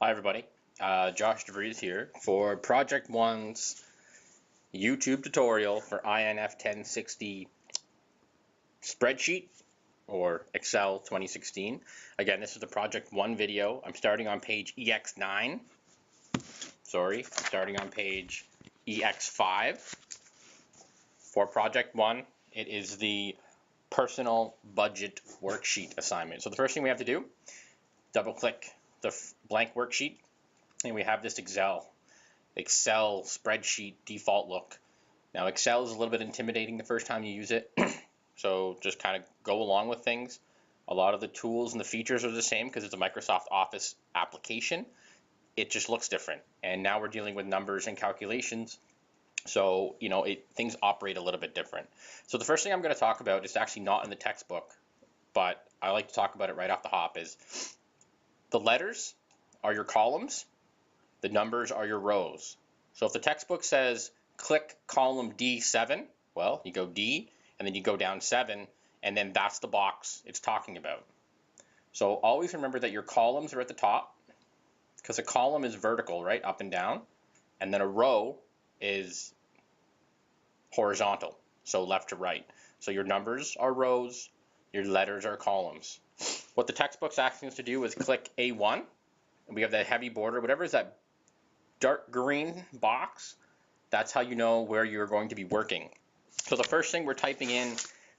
Hi everybody, Josh DeVries here for Project 1's YouTube tutorial for INF 1060 spreadsheet or Excel 2016. Again, this is the Project 1 video. I'm starting on page EX9. I'm starting on page EX5 for Project 1. It is the personal budget worksheet assignment. So the first thing we have to do, double click the blank worksheet, and we have this Excel spreadsheet default look. Now Excel is a little bit intimidating the first time you use it, so just kind of go along with things. A lot of the tools and the features are the same because it's a Microsoft Office application. It just looks different, and now we're dealing with numbers and calculations, so things operate a little bit different. So the first thing I'm going to talk about is actually not in the textbook, but I like to talk about it right off the hop, is the letters are your columns, the numbers are your rows. So if the textbook says click column D7, well, you go D and then you go down 7, and then that's the box it's talking about. So always remember that your columns are at the top, because a column is vertical, right, up and down, and then a row is horizontal, so left to right. So your numbers are rows, your letters are columns. What the textbook's asking us to do is click A1, and we have that heavy border, whatever is that dark green box, that's how you know where you're going to be working. So the first thing we're typing in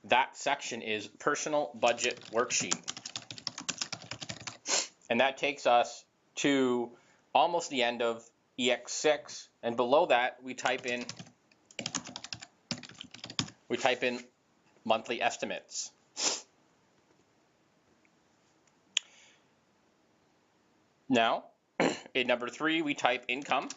that section is personal budget worksheet. And that takes us to almost the end of EX6, and below that we type in monthly estimates. Now, in number 3, we type income.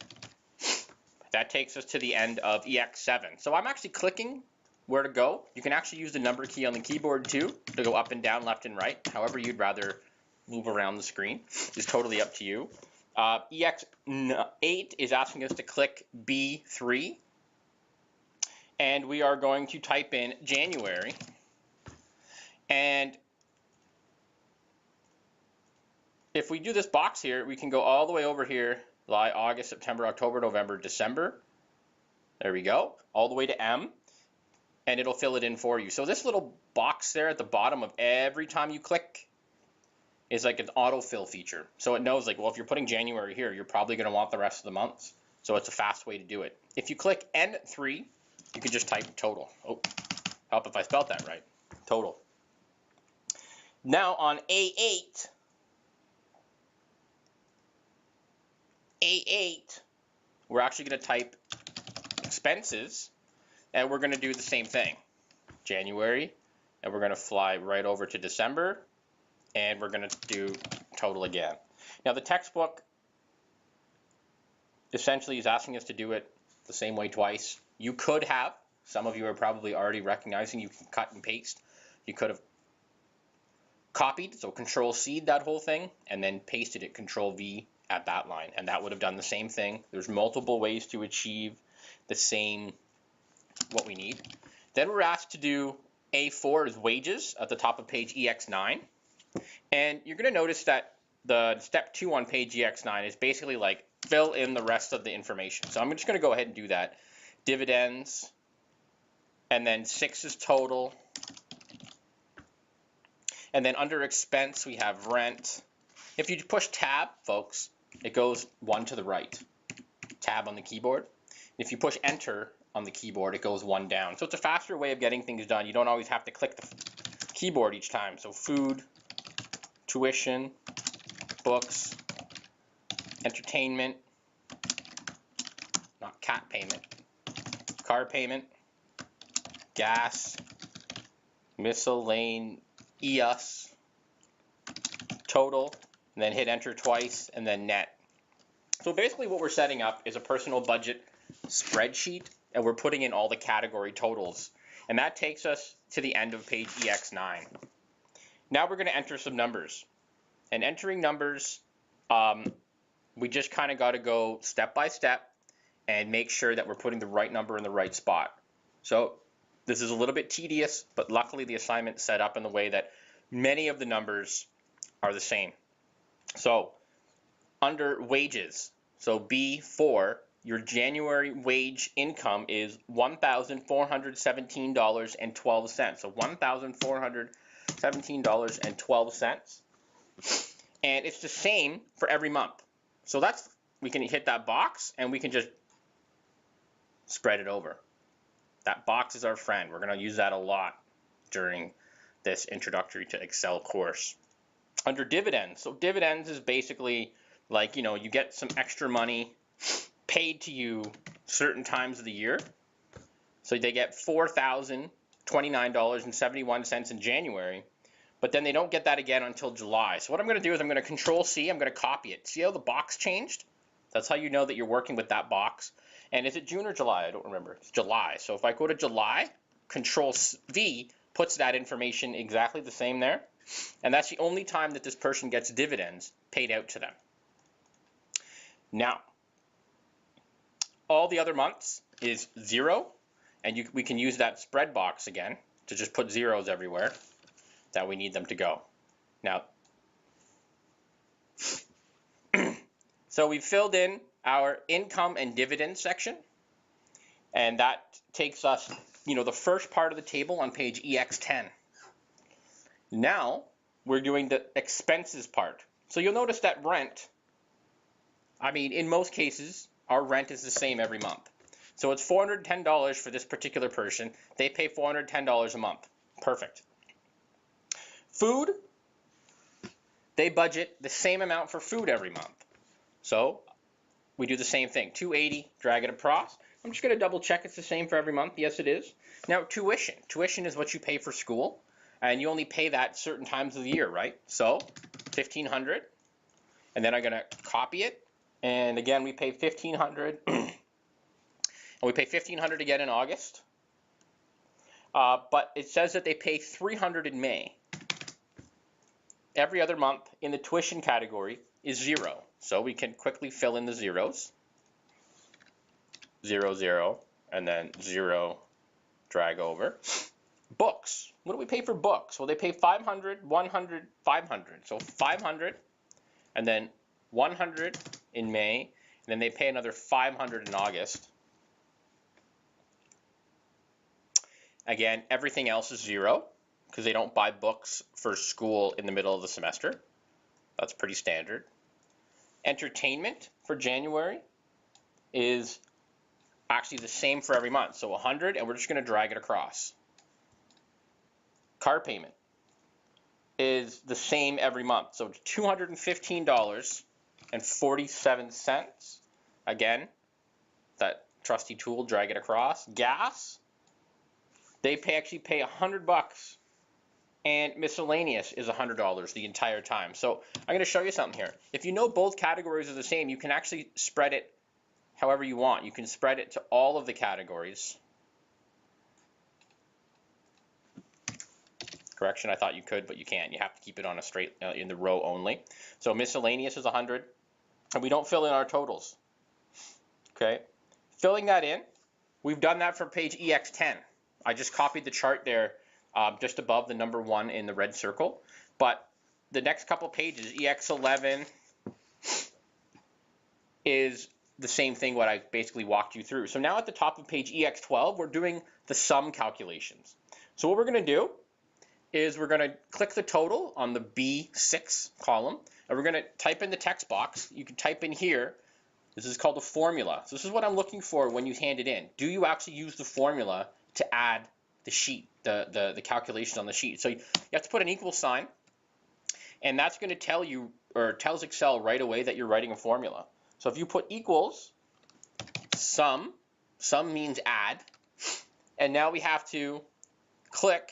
That takes us to the end of EX7. So I'm actually clicking where to go. You can actually use the number key on the keyboard too to go up and down, left and right. However you'd rather move around the screen is totally up to you. EX8 is asking us to click B3. And we are going to type in January. And if we do this box here, we can go all the way over here, July, August, September, October, November, December. There we go, all the way to M, and it'll fill it in for you. So this little box there at the bottom of every time you click is like an autofill feature. So it knows, like, well, if you're putting January here, you're probably going to want the rest of the months. So it's a fast way to do it. If you click N3, you can just type total. Oh, help if I spelled that right. Total. Now on A8, we're actually going to type expenses, and we're going to do the same thing. January, and we're going to fly right over to December, and we're going to do total again. Now the textbook essentially is asking us to do it the same way twice. You could have, some of you are probably already recognizing you can cut and paste. You could have copied, so Control-C that whole thing, and then pasted it Control-V at that line, and that would have done the same thing. There's multiple ways to achieve the same, what we need. Then we're asked to do A4 is wages at the top of page EX9, and you're going to notice that the step 2 on page EX9 is basically like fill in the rest of the information. So I'm just going to go ahead and do that. Dividends, and then 6 is total, and then under expense we have rent. If you push tab, folks, it goes 1 to the right. Tab on the keyboard. If you push enter on the keyboard, it goes 1 down. So it's a faster way of getting things done. You don't always have to click the keyboard each time. So food, tuition, books, entertainment, not cat payment, car payment, gas, miscellaneous, total, and then hit enter twice, and then net. So basically what we're setting up is a personal budget spreadsheet, and we're putting in all the category totals. And that takes us to the end of page EX9. Now we're going to enter some numbers. And entering numbers, we just kind of got to go step by step and make sure that we're putting the right number in the right spot. So this is a little bit tedious, but luckily the assignment's set up in the way that many of the numbers are the same. So under wages, so B4, your January wage income is $1,417.12. So $1,417.12. And it's the same for every month. So that's, we can hit that box and we can just spread it over. That box is our friend. We're going to use that a lot during this introductory to Excel course. Under dividends, so dividends is basically like, you know, you get some extra money paid to you certain times of the year. So they get $4,029.71 in January, but then they don't get that again until July. So what I'm going to do is I'm going to Control C, I'm going to copy it. See how the box changed? That's how you know that you're working with that box. And is it June or July? I don't remember. It's July. So if I go to July, Control V puts that information exactly the same there. And that's the only time that this person gets dividends paid out to them. Now, all the other months is 0, and we can use that spread box again to just put zeros everywhere that we need them to go. Now, so we filled in our income and dividend section, and that takes us, you know, the first part of the table on page EX10. Now we're doing the expenses part. So you'll notice that rent, I mean, in most cases, our rent is the same every month. So it's $410 for this particular person. They pay $410 a month. Perfect. Food, they budget the same amount for food every month. So we do the same thing. $280, drag it across. I'm just going to double check it's the same for every month. Yes, it is. Now, tuition. Tuition is what you pay for school, and you only pay that certain times of the year, right? So $1,500, and then I'm going to copy it. And again, we pay $1,500, and we pay $1,500 again in August. But it says that they pay $300 in May. Every other month in the tuition category is 0. So we can quickly fill in the zeros. 0, 0, and then 0, drag over. Books. What do we pay for books? Well, they pay $500, $100, $500. So $500, and then $100 in May, and then they pay another $500 in August. Again, everything else is 0 because they don't buy books for school in the middle of the semester. That's pretty standard. Entertainment for January is actually the same for every month. So 100, and we're just going to drag it across. Car payment is the same every month. So $215.47. Again, that trusty tool, drag it across. Gas, they actually pay $100, and miscellaneous is $100 the entire time. So I'm going to show you something here. If you know both categories are the same, you can actually spread it however you want. You can spread it to all of the categories. Correction, I thought you could, but you can't. You have to keep it on a straight, in the row only. So miscellaneous is 100, and we don't fill in our totals. Okay, filling that in, we've done that for page EX10. I just copied the chart there just above the number 1 in the red circle. But the next couple pages, EX11 is the same thing what I basically walked you through. So now at the top of page EX12, we're doing the sum calculations. So what we're going to do is we're going to click the total on the B6 column, and we're going to type in the text box. You can type in here, this is called a formula. So this is what I'm looking for when you hand it in. Do you actually use the formula to add the sheet, the calculation on the sheet? So you have to put an equal sign, and that's going to tell you, or tells Excel right away that you're writing a formula. So if you put equals sum means add, and now we have to click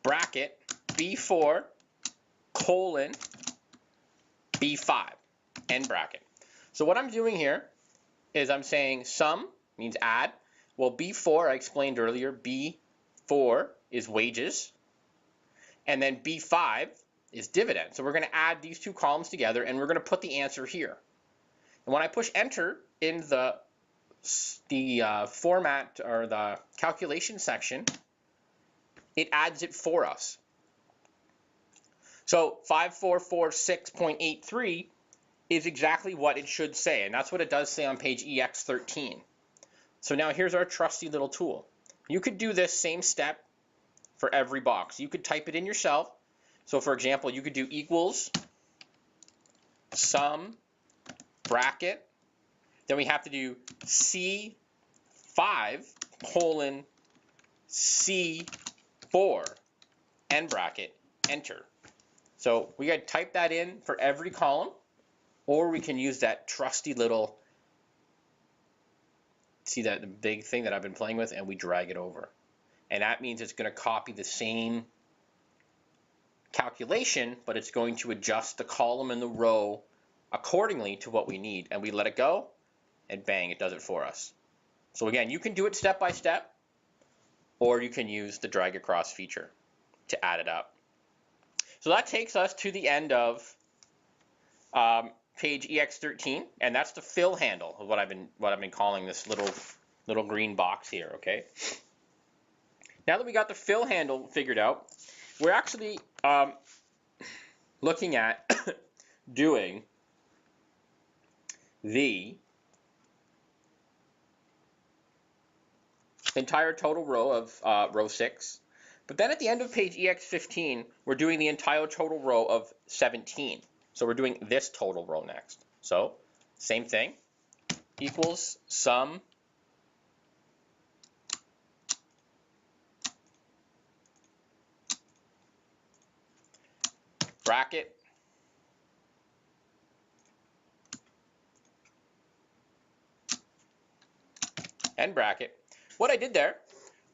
bracket B4 colon B5 end bracket. So what I'm doing here is I'm saying sum means add. Well, B4 I explained earlier, B4 is wages, and then B5 is dividend. So we're going to add these two columns together, and we're going to put the answer here. And when I push enter in the format or the calculation section, it adds it for us. So 5446.83 is exactly what it should say, and that's what it does say on page EX13. So now here's our trusty little tool. You could do this same step for every box. You could type it in yourself. So for example, you could do equals sum bracket. Then we have to do C5 colon C4 end bracket, enter. So we got to type that in for every column, or we can use that trusty little, see that big thing that I've been playing with, and we drag it over. And that means it's going to copy the same calculation, but it's going to adjust the column and the row accordingly to what we need. And we let it go, and bang, it does it for us. So again, you can do it step by step, or you can use the drag across feature to add it up. So that takes us to the end of page EX13, and that's the fill handle of what I've been calling this little green box here. Okay. Now that we got the fill handle figured out, we're actually looking at doing the entire total row of row 6. But then at the end of page EX15, we're doing the entire total row of 17. So we're doing this total row next. So same thing, equals sum bracket end bracket. What I did there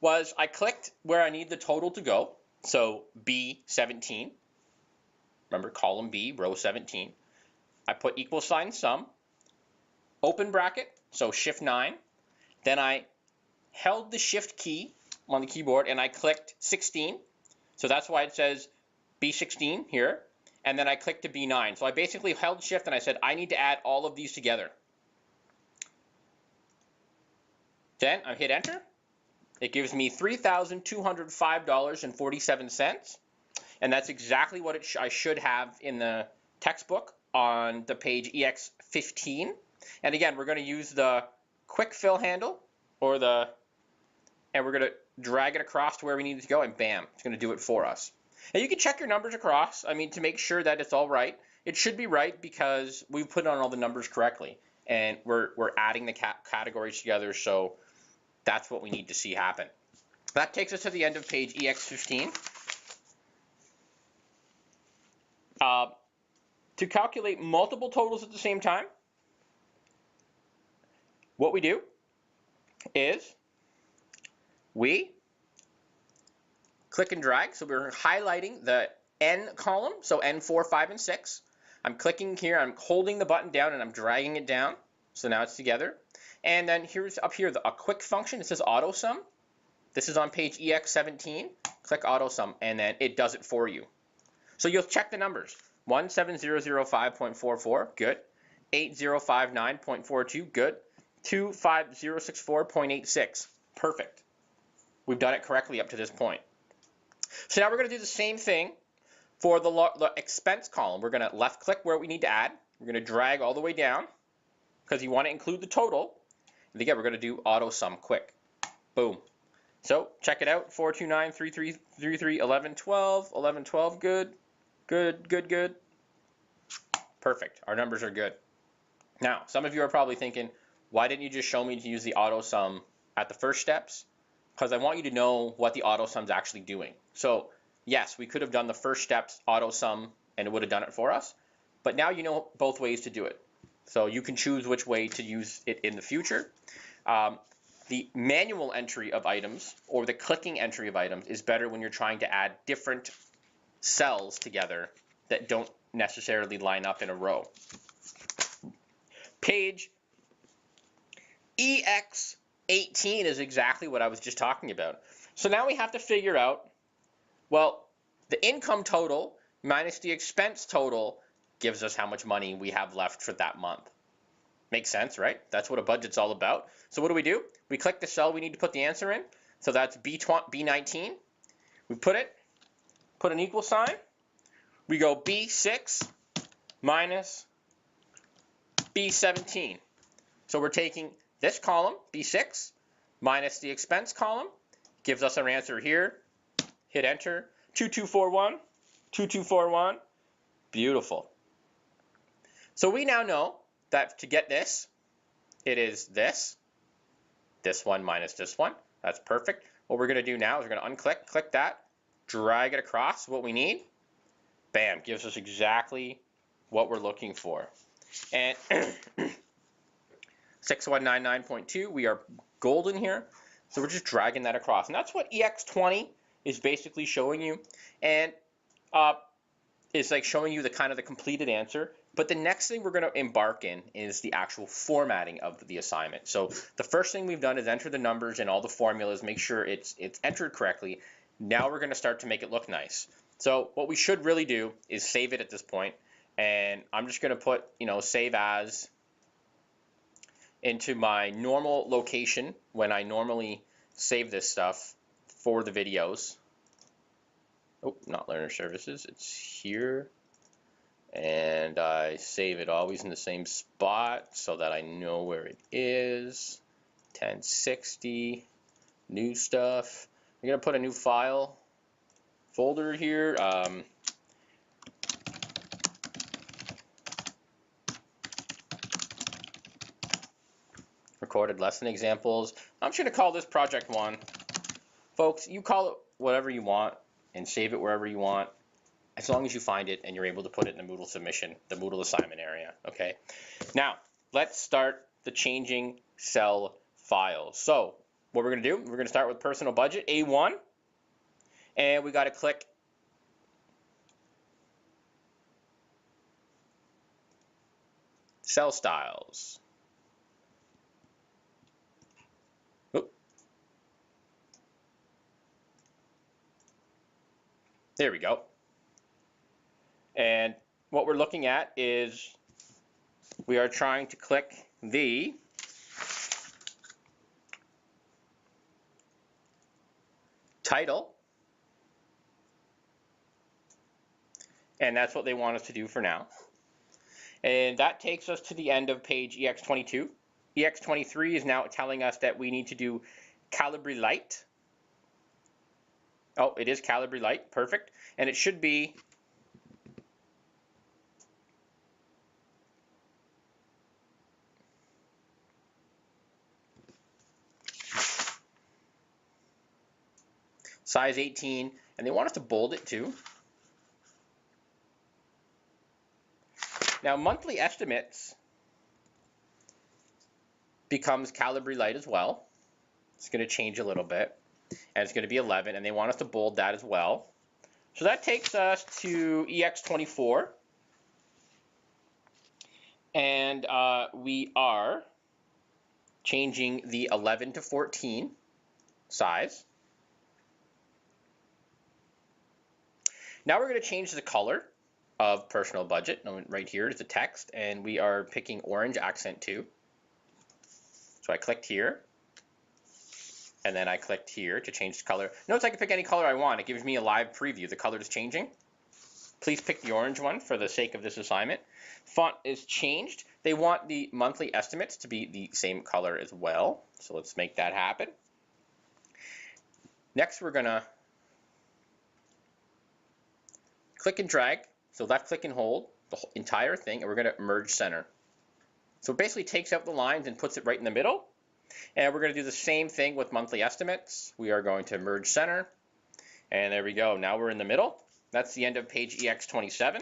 was I clicked where I need the total to go, so B17, remember column B, row 17. I put equal sign sum, open bracket, so shift 9. Then I held the shift key on the keyboard and I clicked 16. So that's why it says B16 here. And then I clicked to B9. So I basically held shift and I said I need to add all of these together. Then I hit enter. It gives me $3,205.47. And that's exactly what I should have in the textbook on the page EX15. And again, we're going to use the quick fill handle and we're going to drag it across to where we need it to go, and bam, it's going to do it for us. And you can check your numbers across, to make sure that it's all right. It should be right because we've put on all the numbers correctly. And we're adding the categories together, so that's what we need to see happen. That takes us to the end of page EX15. To calculate multiple totals at the same time, what we do is we click and drag. So we're highlighting the N column, so N 4, 5, and 6. I'm clicking here, I'm holding the button down, and I'm dragging it down. So now it's together. And then here's up here a quick function. It says auto sum. This is on page EX17. Click auto sum, and then it does it for you. So you'll check the numbers. 17005.44, good. 8059.42, good. 25064.86, perfect. We've done it correctly up to this point. So now we're going to do the same thing for the expense column. We're going to left click where we need to add. We're going to drag all the way down because you want to include the total. And again, we're going to do auto sum quick. Boom. So check it out. 429, 3333, 1112, 1112, good. Good, good, good. Perfect. Our numbers are good. Now, some of you are probably thinking, why didn't you just show me to use the auto sum at the first steps? Because I want you to know what the auto sum is actually doing. So yes, we could have done the first steps auto sum and it would have done it for us. But now you know both ways to do it. So you can choose which way to use it in the future. The manual entry of items or the clicking entry of items is better when you're trying to add different cells together that don't necessarily line up in a row. Page EX18 is exactly what I was just talking about. So now we have to figure out, well, the income total minus the expense total gives us how much money we have left for that month. Makes sense, right? That's what a budget's all about. So what do? We click the cell we need to put the answer in. So that's B19. We put an equal sign. We go B6 minus B17. So we're taking this column, B6, minus the expense column, gives us our answer here. Hit enter, 2241, 2241, beautiful. So we now know that to get this, it is this one minus this one. That's perfect. What we're going to do now is we're going to unclick, click that, drag it across what we need. Bam, gives us exactly what we're looking for. And 6199.2, we are golden here. So we're just dragging that across. And that's what EX20 is basically showing you. And it's like showing you the kind of the completed answer. But the next thing we're going to embark in is the actual formatting of the assignment. So the first thing we've done is enter the numbers and all the formulas, make sure it's entered correctly. Now we're going to start to make it look nice. So what we should really do is save it at this point. And I'm just going to put, save as into my normal location when I normally save this stuff for the videos. Oh, not learner services. It's here. And I save it always in the same spot so that I know where it is. 1060, new stuff. I'm going to put a new file folder here. Recorded lesson examples. I'm just going to call this project 1. Folks, you call it whatever you want and save it wherever you want, as long as you find it and you're able to put it in the Moodle submission, the Moodle assignment area, okay? Now, let's start the changing cell files. So, what we're going to do, we're going to start with personal budget, A1, and we got to click cell styles. Oop. There we go. And what we're looking at is we are trying to click the title, and that's what they want us to do for now. And that takes us to the end of page EX22. EX23 is now telling us that we need to do Calibri Light. Oh, it is Calibri Light, perfect. And it should be size 18, and they want us to bold it too. Now, monthly estimates becomes Calibri Light as well. It's going to change a little bit, and it's going to be 11, and they want us to bold that as well. So that takes us to EX24, and we are changing the 11 to 14 size. Now we're going to change the color of personal budget. Right here is the text, and we are picking orange accent 2. So I clicked here, and then I clicked here to change the color. Notice I can pick any color I want. It gives me a live preview. The color is changing. Please pick the orange one for the sake of this assignment. Font is changed. They want the monthly estimates to be the same color as well. So let's make that happen. Next, we're going to click and drag. So left click and hold the entire thing, and we're going to merge center. So it basically takes out the lines and puts it right in the middle. And we're going to do the same thing with monthly estimates. We are going to merge center. And there we go. Now we're in the middle. That's the end of page EX27.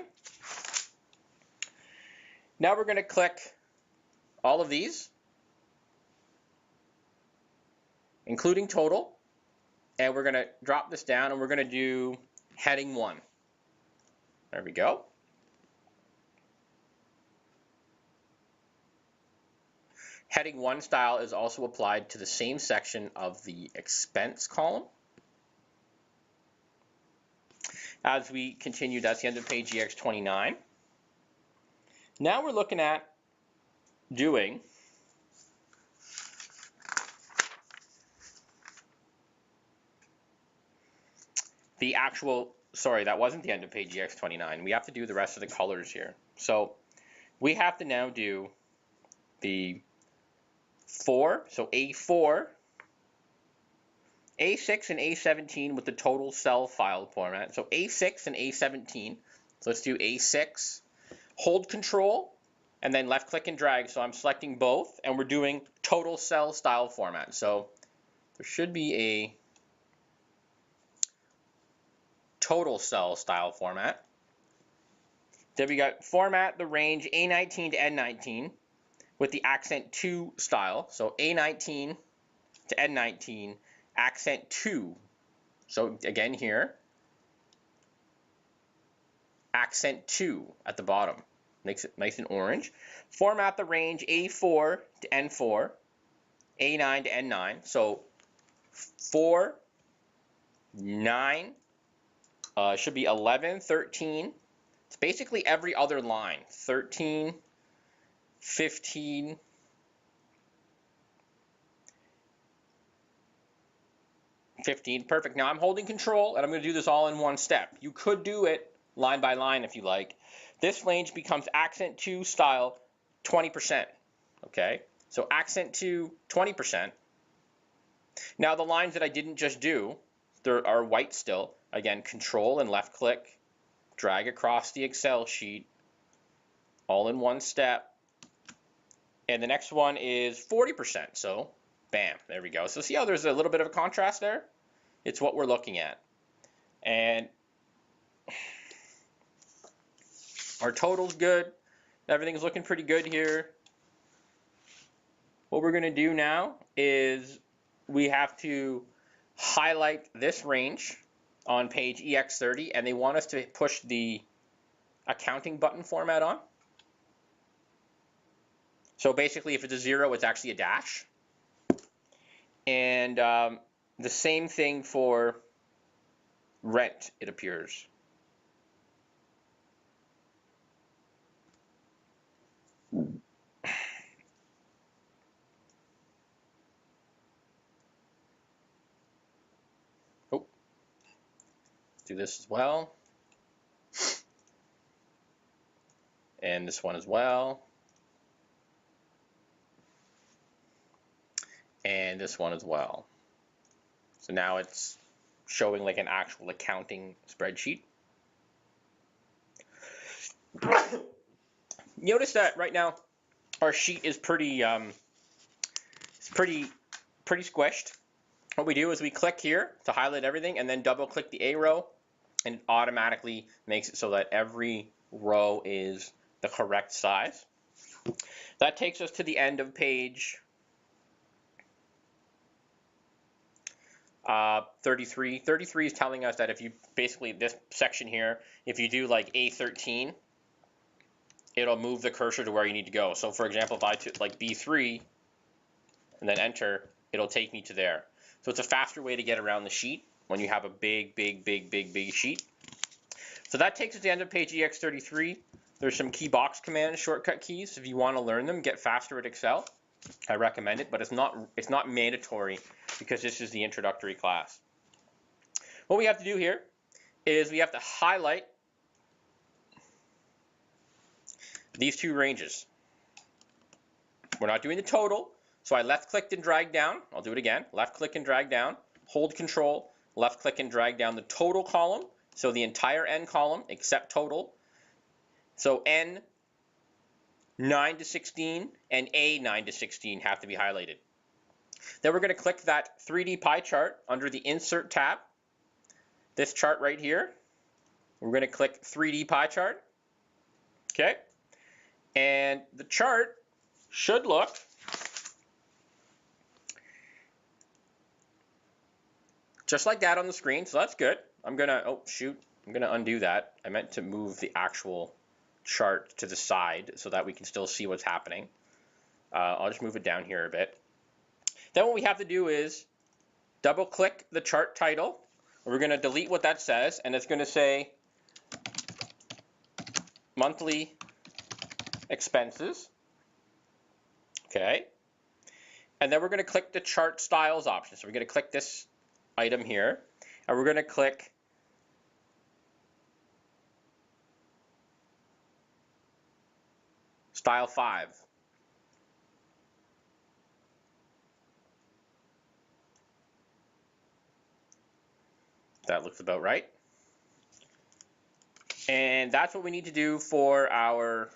Now we're going to click all of these, including total. And we're going to drop this down, and we're going to do heading 1. There we go. Heading 1 style is also applied to the same section of the expense column. As we continue, that's the end of page EX29. Now we're looking at doing the actual, sorry, that wasn't the end of page EX29. We have to do the rest of the colors here. So we have to now do the 4, so A4, A6 and A17 with the total cell file format. So A6 and A17. So let's do A6. Hold Control and then left click and drag. So I'm selecting both and we're doing total cell style format. So there should be a total cell style format. Then we got format the range A19 to N19 with the accent 2 style. So A19 to N19, accent 2. So again here, accent 2 at the bottom. Makes it nice and orange. Format the range A4 to N4, A9 to N9. So 4, 9, should be 11, 13. It's basically every other line. 13, 15, 15. Perfect. Now I'm holding Control and I'm going to do this all in one step. You could do it line by line if you like. This range becomes accent 2 style 20%. Okay, so accent 2, 20%. Now the lines that I didn't just do, there are white still. Again, Control and left click, drag across the Excel sheet, all in one step. And the next one is 40%. So bam, there we go. So see how there's a little bit of a contrast there? It's what we're looking at. And our total's good. Everything's looking pretty good here. What we're going to do now is we have to highlight this range on page EX30, and they want us to push the accounting button format on. So basically, if it's a 0, it's actually a dash. And the same thing for rent, it appears. Oh, do this as well. And this one as well. And this one as well. So now it's showing like an actual accounting spreadsheet. Notice that right now our sheet is pretty squished. What we do is we click here to highlight everything and then double click the A row, and it automatically makes it so that every row is the correct size. That takes us to the end of page 33. 33 is telling us that if you basically this section here, if you do like A13, it'll move the cursor to where you need to go. So for example, if I took like B3 and then enter, it'll take me to there. So it's a faster way to get around the sheet when you have a big sheet. So that takes us to the end of page EX33. There's some key box commands, shortcut keys. If you want to learn them, get faster at Excel, I recommend it, but it's not mandatory because this is the introductory class. What we have to do here is we have to highlight these two ranges. We're not doing the total, so I left clicked and drag down. I'll do it again. Left click and drag down, hold Control, left click and drag down the total column, so the entire N column except total. So N 9 to 16 and A 9 to 16 have to be highlighted. Then we're going to click that 3D pie chart under the Insert tab. This chart right here. We're going to click 3D pie chart. Okay. And the chart should look just like that on the screen, so that's good. I'm going to undo that. I meant to move the actual chart to the side so that we can still see what's happening. I'll just move it down here a bit. Then what we have to do is double click the chart title. We're going to delete what that says, and it's going to say monthly expenses. Okay. And then we're going to click the chart styles option. So we're going to click this item here, and we're going to click style 5. That looks about right. And that's what we need to do for our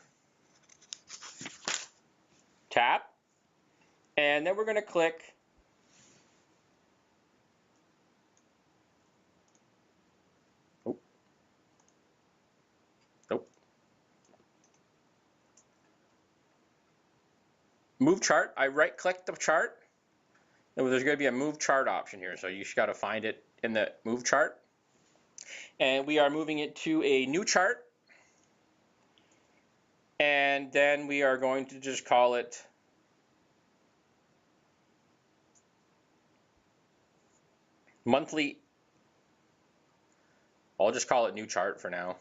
tab. And then we're going to click Move chart. I right click the chart. And there's going to be a move chart option here. So you just got to find it in the move chart. And we are moving it to a new chart. And then we are going to just call it monthly. I'll just call it new chart for now.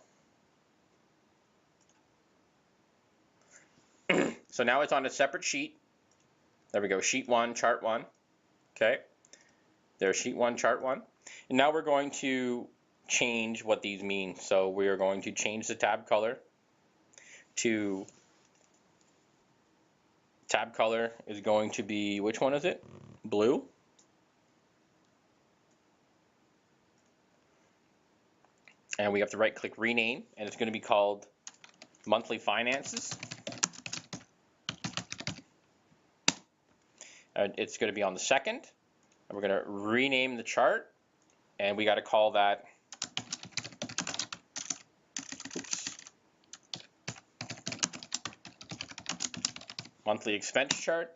So now it's on a separate sheet. There we go, sheet 1, chart 1. Okay, there's sheet 1, chart 1. And now we're going to change what these mean. So we are going to change the tab color to, tab color is going to be, which one is it? Blue. And we have to right click rename, and it's going to be called monthly finances. It's going to be on the 2nd, and we're going to rename the chart, and we got to call that, monthly expense chart.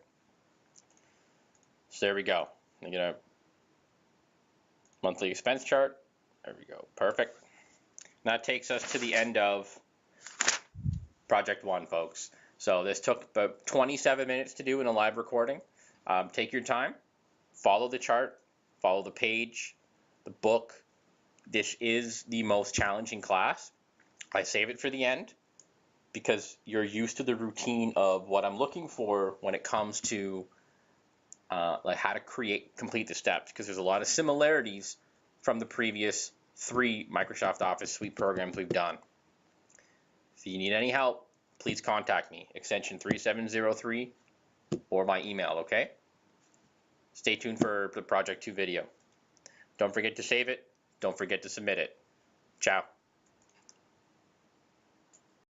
So there we go. I'm going to monthly expense chart. There we go. Perfect. And that takes us to the end of project 1, folks. So this took about 27 minutes to do in a live recording. Take your time, follow the chart, follow the page, the book. This is the most challenging class. I save it for the end because you're used to the routine of what I'm looking for when it comes to like how to complete the steps, because there's a lot of similarities from the previous 3 Microsoft Office Suite programs we've done. If you need any help, please contact me, extension 3703 or my email, okay? Stay tuned for the Project 2 video. Don't forget to save it. Don't forget to submit it. Ciao.